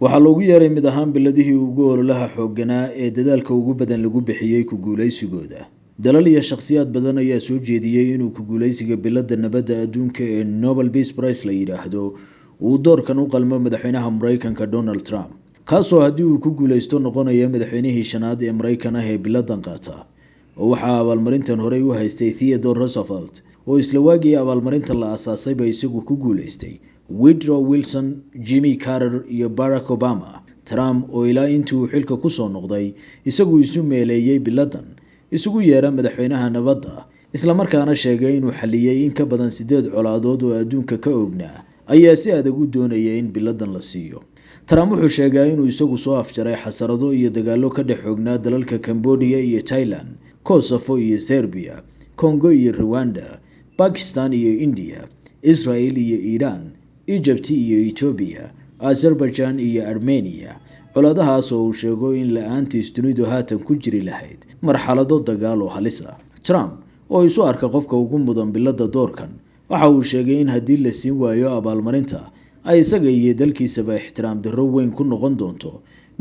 waxaa loogu yeeray mid ahaan biladihii ugu ololaha xoogganaa ee dadaalka ugu badan lagu bixiyey ku guulaysigooda. dalal iyo shakhsiyaad badan ayaa soo jeediyey inuu ku guulaysiga biladda nabadda adduunka ee Nobel Peace Prize la yidhaahdo uu doorkan u qalmo madaxweynaha Mareykanka Donald Trump, kaasoo haddii uu ku guulaysto noqonaya madaxweynihii shanaad ee Mareykan ah ee biladdan qaata. oo waxaa abaalmarintan horey u haystay Theodore Roosevelt oo isla waagii abaalmarintan la aasaasayba isagu ku guulaystay, Woodrow Wilson, Jimmy Carter iyo Barack Obama. Trump oo ilaa intii uu xilka ku soo noqday isagu isu meeleeyay biladdan isugu yeera madaxweynaha nabadda, isla markaana sheegay inuu xaliyay in ka badan 8 colaadood oo adduunka ka ognaa, ayaa si adag u doonayay in biladdan la siiyo. Trump wuxuu sheegay inuu isagu soo afjaray xasarado iyo dagaallo ka dhex xoognaa dalalka Cambodia iyo Thailand, Kosovo iyo Serbia, Congo iyo Rwanda, Pakistan iyo India, Israel iyo Iran, Egypt iyo Ethiopia, Azerbaijan iyo Armenia. colaadahaas oo uu sheego in la'aantiis dunidu haatan ku jiri lahayd marxalado dagaal oo halis ah. Trump oo isu arka qofka ugu mudan biladda doorkan, waxa uu sheegay in haddii la siin waayo abaalmarinta ay isaga iyo dalkiisaba ixtiraam darro weyn ku noqon doonto,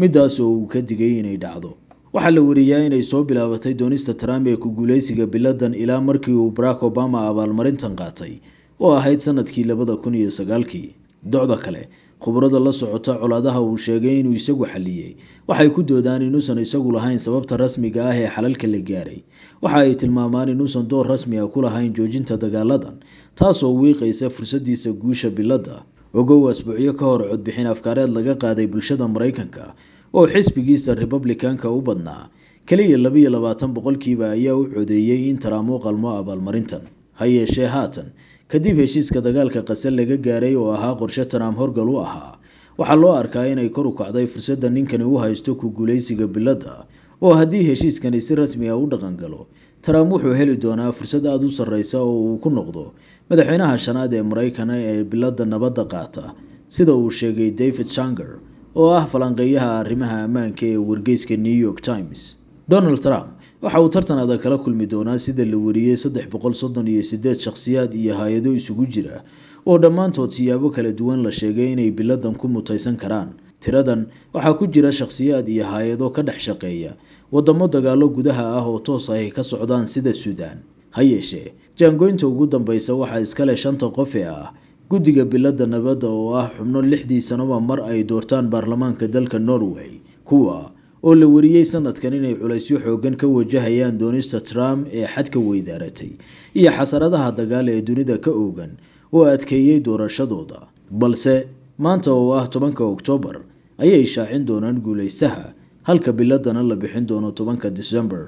midaas oo uu ka digay inay dhacdo. waxaa la wariyaa inay soo bilaabatay doonista Trump ee ku guulaysiga biladdan ilaa markii uu Barack Obama abaalmarintan qaatay oo ahayd sanadkii 2009. docda kale, khubarada la socota colaadaha uu sheegay inuu isagu xaliyay waxay ku doodaan inuusan isagu lahayn sababta rasmiga ah ee xalalka la gaaray. waxa ay tilmaamaan inuusan door rasmi ah ku lahayn joojinta dagaaladan, taasoo wiiqaysa fursadiisa guusha biladda. ogow asbuucyo ka hor codbixin afkaareed laga qaaday bulshada Mareykanka oo xisbigiisa Republicanka u badnaa, kaliya 22% ayaa u codeeyay in Trump uu qalmo abaalmarintan. ha yeeshee haatan, kadib heshiiska dagaalka qasal laga gaaray oo ahaa qorshe Trump horgal u ahaa, waxaa loo arkaa inay kor u kacday fursadda ninkani u haysto ku guulaysiga biladda, oo haddii heshiiskani si rasmi ah u dhaqan galo, Trump wuxuu heli doonaa fursad aad u sarreysa oo uu ku noqdo madaxweynaha shanaad ee Mareykan ee biladda nabadda qaata, sida uu sheegay David Sanger oo ah falanqeeyaha arrimaha ammaanka ee wargeyska New York Times. Donald Trump waxa uu tartan adag kala kulmi doonaa sida la wariyay 338 shakhsiyaad iyo hay'ado isugu jira oo dhammaantood siyaabo kala duwan la sheegay inay biladdan ku mutaysan karaan. tiradan waxaa ku jira shakhsiyaad iyo hay'ado ka dhex shaqeeya wadamo dagaallo gudaha ah oo toos ah ka socdaan sida Suudaan. ha yeeshee, jaangoynta ugu dambaysa waxaa iska leh 5 qof ee ah guddiga biladda nabadda oo ah xubno 6 sanoba mar ay doortaan baarlamaanka dalka Norway, kuwa oo la wariyay sanadkan inay culaysyo xooggan ka wajahayaan doonista Trump ee xadka weydaaratay iyo xasaradaha dagaal ee dunida ka oogan oo adkeeyay doorashadooda. balse maanta oo ah 10 Oktoobar ayay shaacin doonaan guulaystaha, halka biladdana la bixin doono 10 December.